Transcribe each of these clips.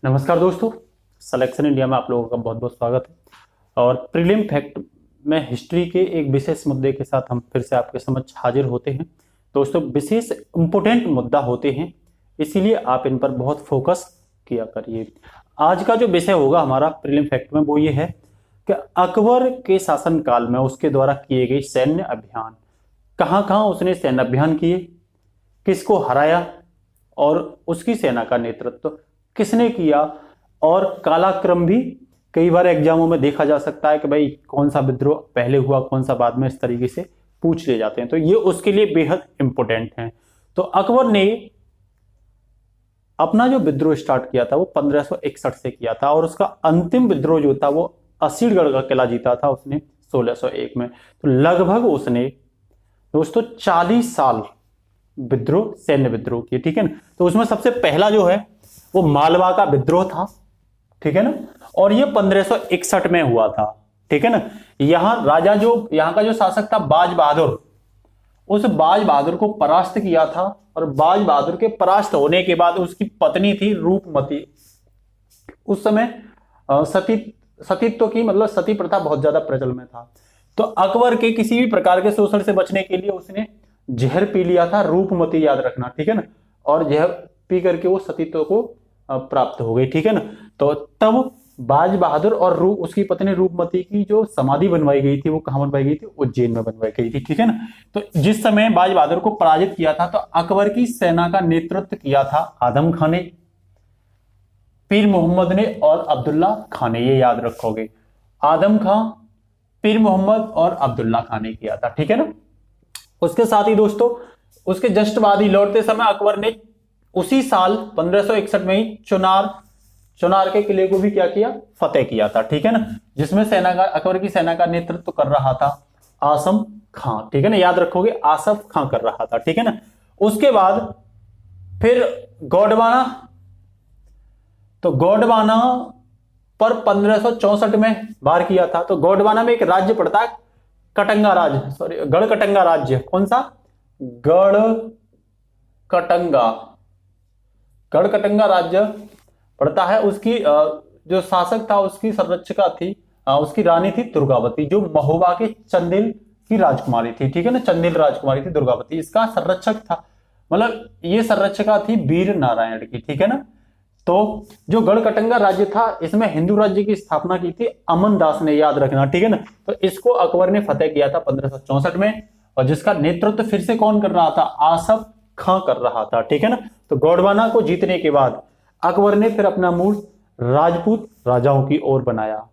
नमस्कार दोस्तों, selection India में आप लोगों का बहुत बहुत स्वागत है। और प्रीलिम फैक्ट में हिस्ट्री के एक विशेष मुद्दे के साथ हम फिर से आपके समक्ष हाजिर होते हैं। दोस्तों, विशेष इंपोर्टेंट मुद्दा होते हैं, इसीलिए आप इन पर बहुत फोकस किया करिए। आज का जो विषय होगा हमारा प्रीलिम फैक्ट में वो ये है कि अकबर के शासनकाल में उसके द्वारा किए गए सैन्य अभियान, कहाँ कहाँ उसने सैन्य अभियान किए, किसको हराया और उसकी सेना का नेतृत्व किसने किया। और कालाक्रम भी कई बार एग्जामों में देखा जा सकता है कि भाई कौन सा विद्रोह पहले हुआ कौन सा बाद में, इस तरीके से पूछ ले जाते हैं, तो ये उसके लिए बेहद इंपॉर्टेंट है। तो अकबर ने अपना जो विद्रोह स्टार्ट किया था वो 1561 से किया था और उसका अंतिम विद्रोह जो था वो असीरगढ़ का किला जीता था उसने 1601 में। तो लगभग उसने दोस्तों 40 साल विद्रोह, सैन्य विद्रोह किए, ठीक है ना। तो उसमें सबसे पहला जो है वो मालवा का विद्रोह था, ठीक है ना, और ये 1561 में हुआ था, ठीक है ना। यहां राजा जो यहां का जो शासक था बाज बहादुर, उस बाज बहादुर को परास्त किया था और बाज बहादुर के परास्त होने के बाद उसकी पत्नी थी रूपमती। उस समय सतीत्व की मतलब सती प्रथा बहुत ज्यादा प्रचल में था। तो अकबर के किसी भी प्रकार के शोषण से बचने के लिए उसने जहर पी लिया था, रूपमती याद रखना, ठीक है ना, और जहर पी करके वो सतीत्व को प्राप्त हो गई, ठीक है ना। तो तब बाज बहादुर और उसकी पत्नी रूपमती की जो समाधि बनवाई गई थी वो कहां बनवाई गई थी, उज्जैन में बनवाई गई थी, ठीक है ना। तो जिस समय बाज बहादुर को पराजित किया था तो अकबर की सेना का नेतृत्व किया था आदम खान ने, पीर मोहम्मद ने और अब्दुल्ला खान ने, ये याद रखोगे। आदम खान, पीर मोहम्मद और अब्दुल्ला खान ने किया था, ठीक है ना। उसके साथ ही दोस्तों उसके जस्ट बाद ही लौटते समय अकबर ने उसी साल 1561 में ही चुनार के किले को भी क्या किया, फतेह किया था, ठीक है ना, जिसमें अकबर की सेना का नेतृत्व कर रहा था आसम खां, ठीक है ना, याद रखोगे आसफ खां कर रहा था, ठीक है ना। उसके बाद फिर गोंडवाना, तो गोंडवाना पर 1564 में वार किया था। तो गोंडवाना में एक राज्य पड़ता है कटंगा राज्य, सॉरी गढ़कटंगा राज्य, कौन सा, गढ़कटंगा राज्य पड़ता है। उसकी जो शासक था उसकी संरक्षिका थी, उसकी रानी थी दुर्गावती, जो महोबा के चंदेल की राजकुमारी थी, ठीक है ना, चंदेल राजकुमारी थी दुर्गावती, इसका संरक्षक था, मतलब ये संरक्षिका थी वीर नारायण की, ठीक है ना। तो जो गढ़कटंगा राज्य था इसमें हिंदू राज्य की स्थापना की थी अमन दास ने, याद रखना, ठीक है ना। तो इसको अकबर ने फतेह किया था 1564 में, और जिसका नेतृत्व फिर से कौन कर रहा था, आसफ खां कर रहा था, ठीक है ना। तो गोंडवाना को जीतने के बाद अकबर ने फिर अपना मूड राजपूत राजाओं की ओर बनाया,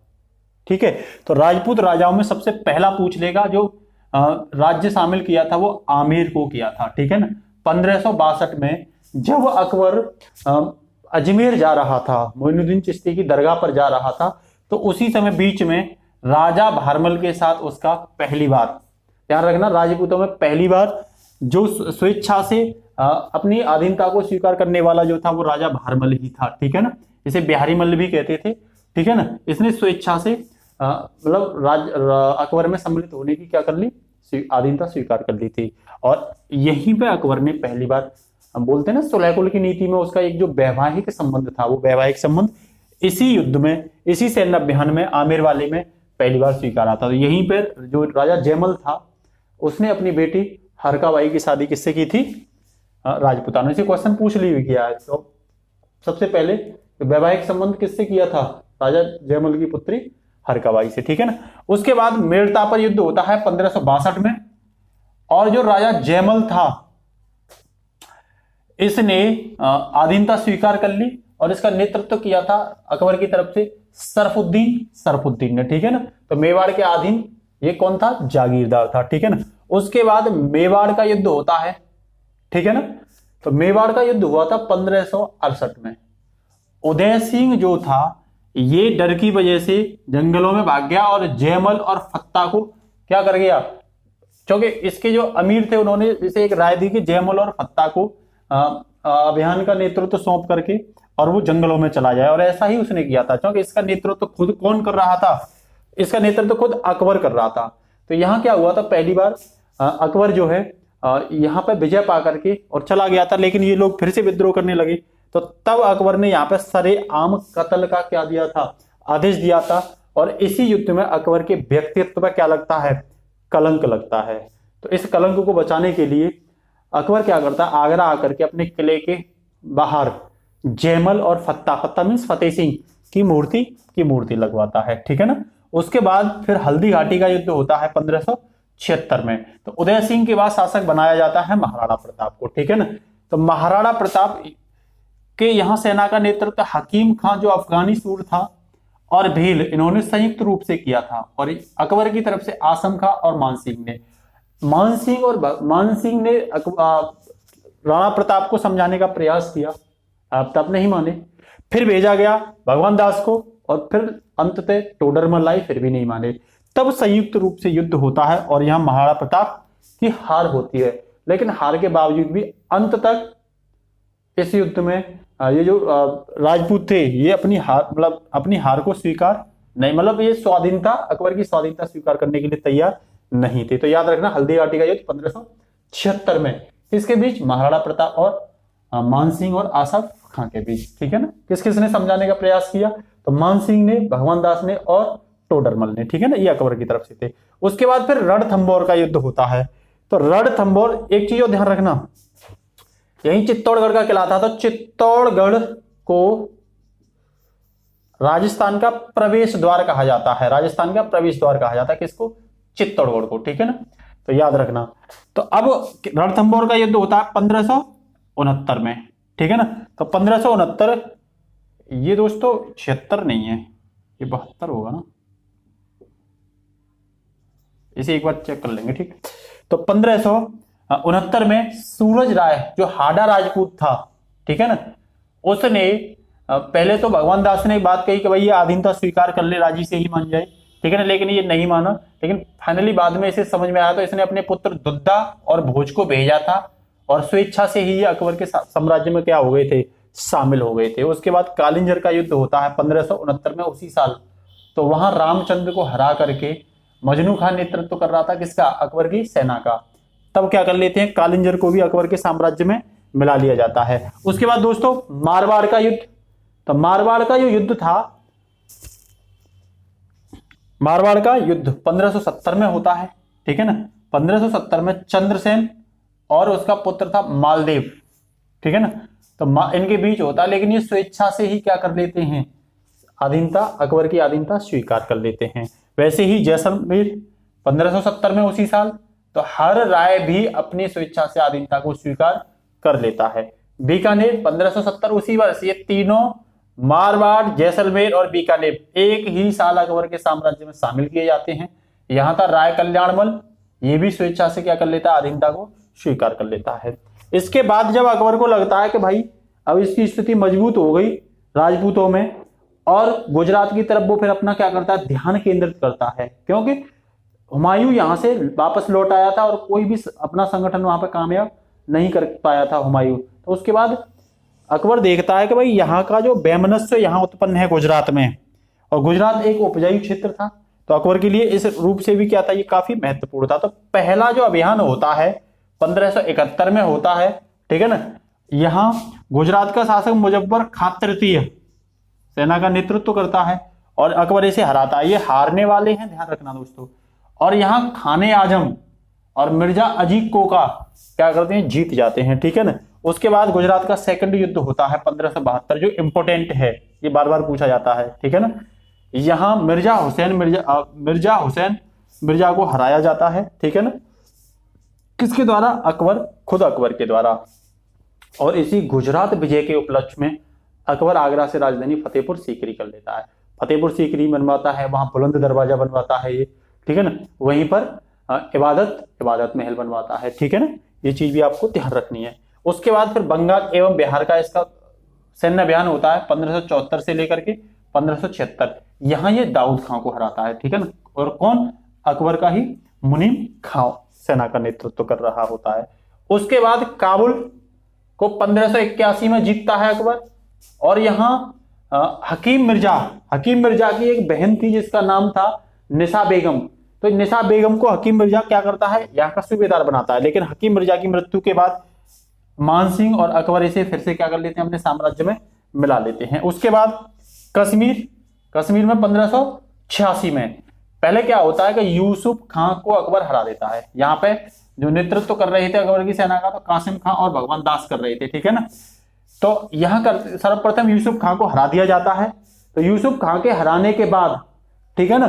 ठीक है। तो राजपूत राजाओं में सबसे पहला पूछ लेगा जो राज्य शामिल किया था वो आमेर को किया था, ठीक है ना। 1562 में जब अकबर अजमेर जा रहा था, मोइनुद्दीन चिश्ती की दरगाह पर जा रहा था, तो उसी समय बीच में राजा भारमल के साथ उसका पहली बार, ध्यान रखना, राजपूतों में पहली बार जो स्वेच्छा से अपनी अधीनता को स्वीकार करने वाला जो था वो राजा भारमल ही था, ठीक है ना, इसे बिहारी मल्ल भी कहते थे, ठीक है ना। इसने स्वेच्छा से मतलब अकबर में सम्मिलित होने की क्या कर ली, अधीनता स्वीकार कर ली थी। और यहीं पे अकबर ने पहली बार, हम बोलते हैं ना सुलह की नीति में उसका एक जो वैवाहिक संबंध था, वो वैवाहिक संबंध इसी युद्ध में, इसी सैन्य अभियान में, आमेर वाले में पहली बार स्वीकारा था। तो यहीं पर जो राजा जयमल था उसने अपनी बेटी हरकाबाई की शादी किससे की थी, राजपूताना से। क्वेश्चन पूछ ली गया है। तो सबसे पहले वैवाहिक संबंध किससे किया था, राजा जयमल की पुत्री हरकाबाई से, ठीक है ना। उसके बाद मेड़ता पर युद्ध होता है 1562 में, और जो राजा जयमल था इसने अधीनता स्वीकार कर ली और इसका नेतृत्व किया था अकबर की तरफ से सरफुद्दीन ने, ठीक है ना। तो मेवाड़ के अधीन ये कौन था, जागीरदार था, ठीक है ना। उसके बाद मेवाड़ का युद्ध होता है, ठीक है ना। तो मेवाड़ का युद्ध हुआ था 1568 में। उदय सिंह जो था ये डर की वजह से जंगलों में भाग गया और जयमल और फत्ता को क्या कर गया, क्योंकि इसके जो अमीर थे उन्होंने इसे एक राय दी कि जयमल और फत्ता को अभियान का नेतृत्व सौंप करके और वो जंगलों में चला जाए, और ऐसा ही उसने किया था, क्योंकि इसका नेतृत्व खुद कौन कर रहा था, इसका नेतृत्व खुद अकबर कर रहा था। तो यहां क्या हुआ था, पहली बार अकबर जो है यहां पर विजय पा करके और चला गया था, लेकिन ये लोग फिर से विद्रोह करने लगे। तो तब अकबर ने यहाँ पे सरेआम कत्ल का क्या दिया था, आदेश दिया था। और इसी युद्ध में अकबर के व्यक्तित्व पर क्या लगता है, कलंक लगता है। तो इस कलंक को बचाने के लिए अकबर क्या करता है, आगरा आकर के अपने किले के बाहर जयमल और फत्ता, फत्ता मीन्स फतेह सिंह की मूर्ति लगवाता है, ठीक है ना। उसके बाद फिर हल्दी घाटी का युद्ध होता है 1576 में। तो उदय सिंह के बाद शासक बनाया जाता है महाराणा प्रताप को, ठीक है ना। तो महाराणा प्रताप के यहां सेना का नेतृत्व हकीम खां जो अफगानी सूर था और भील, इन्होंने संयुक्त रूप से किया था। और अकबर की तरफ से आसम खां और मान सिंह ने राणा प्रताप को समझाने का प्रयास किया, अब तब नहीं माने। फिर भेजा गया भगवान दास को और फिर अंततः टोडरमल आई, फिर भी नहीं माने। तब संयुक्त रूप से युद्ध होता है और यहां महाराणा प्रताप की हार होती है। लेकिन हार के बावजूद भी अंत तक इस युद्ध में ये जो राजपूत थे ये अपनी हार को स्वीकार नहीं, मतलब ये स्वाधीनता, अकबर की स्वाधीनता स्वीकार करने के लिए तैयार नहीं थे। तो याद रखना हल्दी घाटी का युद्ध 1576 में, किसके बीच, महाराणा प्रताप और मान सिंह और आसफ खां के बीच, ठीक है ना। किस किसने समझाने का प्रयास किया, तो मान सिंह ने, भगवान दास ने और टोडरमल ने, ठीक है ना, ये अकबर की तरफ से थे। उसके बाद फिर रणथंभौर का युद्ध होता है। तो रणथंभौर, एक चीज और ध्यान रखना, यही चित्तौड़गढ़ का किला था। तो चित्तौड़गढ़ को राजस्थान का प्रवेश द्वार कहा जाता है, राजस्थान का प्रवेश द्वार कहा जाता है किसको, चित्तौड़गढ़ को, ठीक है ना। तो याद रखना। तो अब रणथंभौर का युद्ध होता है 1569 में, ठीक है ना। तो 1569, ये दोस्तों 76 नहीं है, ये 72 होगा ना, इसे एक बार चेक कर लेंगे, ठीक। तो 1569 में सूरज राय जो हाडा राजपूत था, ठीक है ना, उसने पहले तो भगवान दास ने एक बात कही कि भाई ये आधीनता स्वीकार कर ले, राजी से ही मान जाए, ठीक है ना, लेकिन ये नहीं माना। लेकिन फाइनली बाद में इसे समझ में आया तो इसने अपने पुत्र दुद्दा और भोज को भेजा था और स्वेच्छा से ही ये अकबर के साम्राज्य में क्या हो गए थे, शामिल हो गए थे। उसके बाद कालिंजर का युद्ध होता है 1569 में, उसी साल। तो वहां रामचंद्र को हरा करके मजनू खान नेतृत्व कर रहा था किसका, अकबर की सेना का। तब क्या कर लेते हैं, कालिंजर को भी अकबर के साम्राज्य में मिला लिया जाता है। उसके बाद दोस्तों मारवाड़ का युद्ध। तो मारवाड़ का जो युद्ध था, मारवाड़ का युद्ध 1570 में होता है, ठीक है ना। 1570 में चंद्रसेन और उसका पुत्र था मालदेव, ठीक है ना। तो इनके बीच होता है, लेकिन ये स्वेच्छा से ही क्या कर लेते हैं, आधीनता, अकबर की आधीनता स्वीकार कर लेते हैं। वैसे ही जैसलमेर 1570 में उसी साल। तो हर राय भी अपनी स्वेच्छा से आधीनता को स्वीकार कर लेता है। बीकानेर 1570 उसी वर्ष। ये तीनों, मारवाड़, जैसलमेर और बीकानेर, एक ही साल अकबर के साम्राज्य में शामिल किए जाते हैं। यहां था राय कल्याणमल, ये भी स्वेच्छा से क्या कर लेता है, आधीनता को स्वीकार कर लेता है। इसके बाद जब अकबर को लगता है कि भाई अब इसकी स्थिति मजबूत हो गई राजपूतों में, और गुजरात की तरफ वो फिर अपना क्या करता है, ध्यान केंद्रित करता है, क्योंकि हुमायूं यहां से वापस लौट आया था और कोई भी अपना संगठन वहां पर कामयाब नहीं कर पाया था हुमायूं। तो उसके बाद अकबर देखता है कि भाई यहाँ का जो वैमनस्य यहाँ उत्पन्न है गुजरात में, और गुजरात एक उपजाऊ क्षेत्र था, तो अकबर के लिए इस रूप से भी क्या था, ये काफी महत्वपूर्ण था। तो पहला जो अभियान होता है 1571 में होता है, ठीक है ना। यहाँ गुजरात का शासक मुजफ्फर खां तृतीय सेना का नेतृत्व करता है और अकबर इसे हराता है। ये हारने वाले हैं, ध्यान रखना दोस्तों। और यहाँ खाने आजम और मिर्जा अजीज कोका क्या करते हैं, जीत जाते हैं, ठीक है ना। उसके बाद गुजरात का सेकंड युद्ध होता है 1572, जो इंपोर्टेंट है, ये बार बार पूछा जाता है, ठीक है ना। यहां मिर्जा हुसैन मिर्जा को हराया जाता है, ठीक है ना, किसके द्वारा, अकबर, खुद अकबर के द्वारा। और इसी गुजरात विजय के उपलक्ष्य में अकबर आगरा से राजधानी फतेहपुर सीकरी कर लेता है। फतेहपुर सीकरी बनवाता है, वहां बुलंद दरवाजा बनवाता है ये, ठीक है ना। वहीं पर इबादत महल बनवाता है, ठीक है ना। ये चीज भी आपको ध्यान रखनी है। उसके बाद फिर बंगाल एवं बिहार का इसका सैन्य अभियान होता है 1574 से लेकर के 1576। यहां ये दाऊद खां को हराता है, ठीक है ना। और कौन, अकबर का ही मुनीम खां सेना का नेतृत्व कर रहा होता है। उसके बाद काबुल को 1581 में जीतता है अकबर। और यहां हकीम मिर्जा की एक बहन थी जिसका नाम था निशा बेगम। तो निशा बेगम को हकीम मिर्जा क्या करता है, यहाँ का सूबेदार बनाता है। लेकिन हकीम मिर्जा की मृत्यु के बाद मानसिंह और अकबर इसे फिर से क्या कर लेते हैं, अपने साम्राज्य में मिला लेते हैं। उसके बाद कश्मीर में 1586 में पहले क्या होता है कि यूसुफ खां को अकबर हरा देता है। यहाँ पे जो नेतृत्व कर रहे थे अकबर की सेना का तो कासिम खां और भगवान दास कर रहे थे, ठीक है ना। तो यहाँ कर सर्वप्रथम यूसुफ खां को हरा दिया जाता है। तो यूसुफ खां के हराने के बाद, ठीक है ना,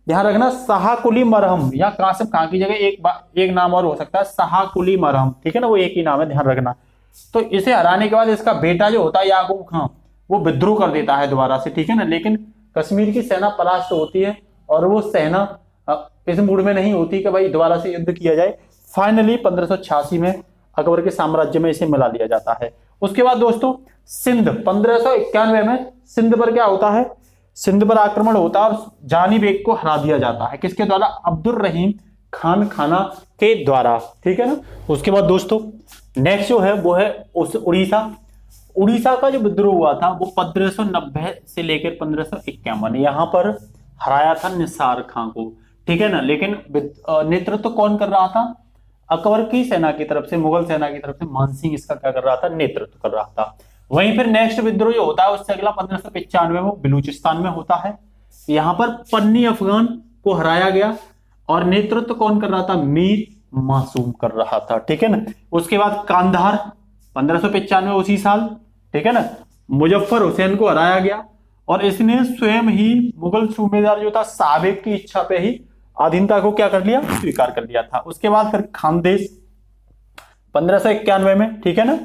ध्यान रखना शाह कुली मरहम, या कासिम खां की जगह एक नाम और हो सकता है शाह कुली मरहम, ठीक है ना, वो एक ही नाम है, ध्यान रखना। तो इसे हराने के बाद इसका बेटा जो होता है याकूब खां, वो विद्रोह कर देता है दोबारा से, ठीक है ना। लेकिन कश्मीर की सेना परास्त होती है और वो सेना इस मूड में नहीं होती कि भाई दोबारा से युद्ध किया जाए। फाइनली 1586 में अकबर के साम्राज्य में इसे मिला लिया जाता है। उसके बाद दोस्तों सिंध, 1591 में सिंध पर क्या होता है, सिंध पर आक्रमण होता है और जानी बेग को हरा दिया जाता है। किसके द्वारा, अब्दुल रहीम खान खाना के द्वारा, ठीक है ना। उसके बाद दोस्तों नेक्स्ट जो है वो है उड़ीसा का जो विद्रोह हुआ था वो 1590 से लेकर 1551 यहाँ पर हराया था निसार खां को, ठीक है ना। लेकिन नेतृत्व कौन कर रहा था, अकबर की सेना की तरफ से, मुगल सेना की तरफ से मानसिंह इसका क्या कर रहा था, नेतृत्व कर रहा था। वहीं फिर नेक्स्ट विद्रोह जो होता है उससे अगला 1595 में वो बलूचिस्तान में होता है। यहां पर पन्नी अफगान को हराया गया और नेतृत्व कौन कर रहा था, मीर मासूम कर रहा था, ठीक है ना। उसके बाद कांधार 1595 उसी साल, ठीक है ना, मुजफ्फर हुसैन को हराया गया और इसने स्वयं ही मुगल सूबेदार जो था साबिक की इच्छा पे ही अधीनता को क्या कर लिया, स्वीकार कर लिया था। उसके बाद फिर खानदेश 1591 में, ठीक है ना,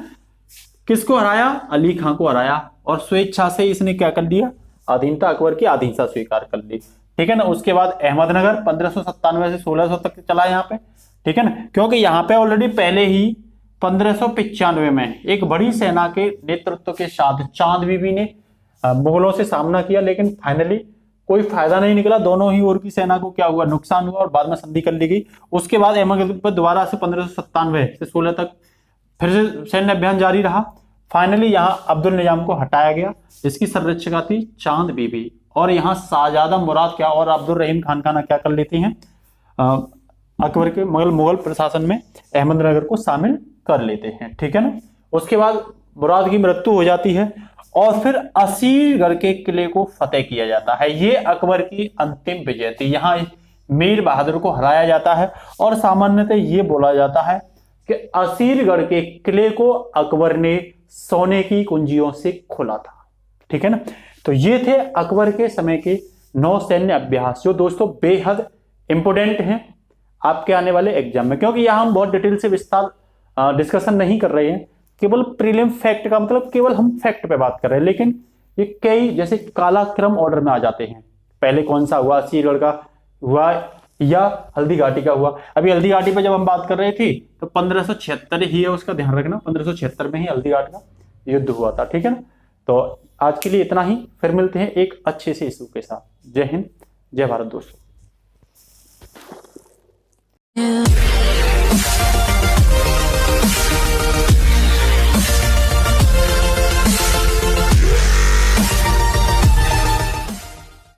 किसको हराया, अली खां को हराया और स्वेच्छा से इसने क्या कर दिया, अधीनता, अकबर की अधीनता स्वीकार कर ली, ठीक है ना। उसके बाद अहमदनगर 1597 से 1600 तक चला यहाँ पे, ठीक है ना, क्योंकि यहाँ पे ऑलरेडी पहले ही 1595 में एक बड़ी सेना के नेतृत्व के साथ चांद बीबी ने मुगलों से सामना किया, लेकिन फाइनली कोई फायदा नहीं निकला। दोनों ही ओर की सेना को क्या हुआ, नुकसान हुआ और बाद में संधि कर ली गई। उसके बाद अहमदनगर पर दोबारा से 1597 से 16 तक फिर से सैन्य अभियान जारी रहा। फाइनली यहाँ अब्दुल निजाम को हटाया गया, जिसकी संरक्षिका थी चांद बीबी, और यहाँ शाहजादा मुराद क्या और अब्दुल रहीम खान खाना क्या कर लेती हैं, अकबर के मुगल प्रशासन में अहमदनगर को शामिल कर लेते हैं, ठीक है ना। उसके बाद मुराद की मृत्यु हो जाती है और फिर असीरगढ़ के किले को फतेह किया जाता है। ये अकबर की अंतिम विजय थी। यहाँ मीर बहादुर को हराया जाता है और सामान्यतः ये बोला जाता है कि असीरगढ़ के किले को अकबर ने सोने की कुंजियों से खोला था, ठीक है ना। तो ये थे अकबर के समय के 9 सैन्य अभ्यास, जो दोस्तों बेहद इंपोर्टेंट हैं आपके आने वाले एग्जाम में, क्योंकि यहां हम बहुत डिटेल से विस्तार डिस्कशन नहीं कर रहे हैं, केवल प्रीलिम फैक्ट का मतलब केवल हम फैक्ट पे बात कर रहे हैं। लेकिन ये कई जैसे कालाक्रम ऑर्डर में आ जाते हैं, पहले कौन सा हुआ, असीरगढ़ का हुआ या हल्दी घाटी का हुआ। अभी हल्दी घाटी पे जब हम बात कर रहे थे तो 1576 ही है, उसका ध्यान रखना, 1576 में ही हल्दी घाट का युद्ध हुआ था, ठीक है ना। तो आज के लिए इतना ही, फिर मिलते हैं एक अच्छे से इशू के साथ। जय हिंद, जय भारत दोस्तों।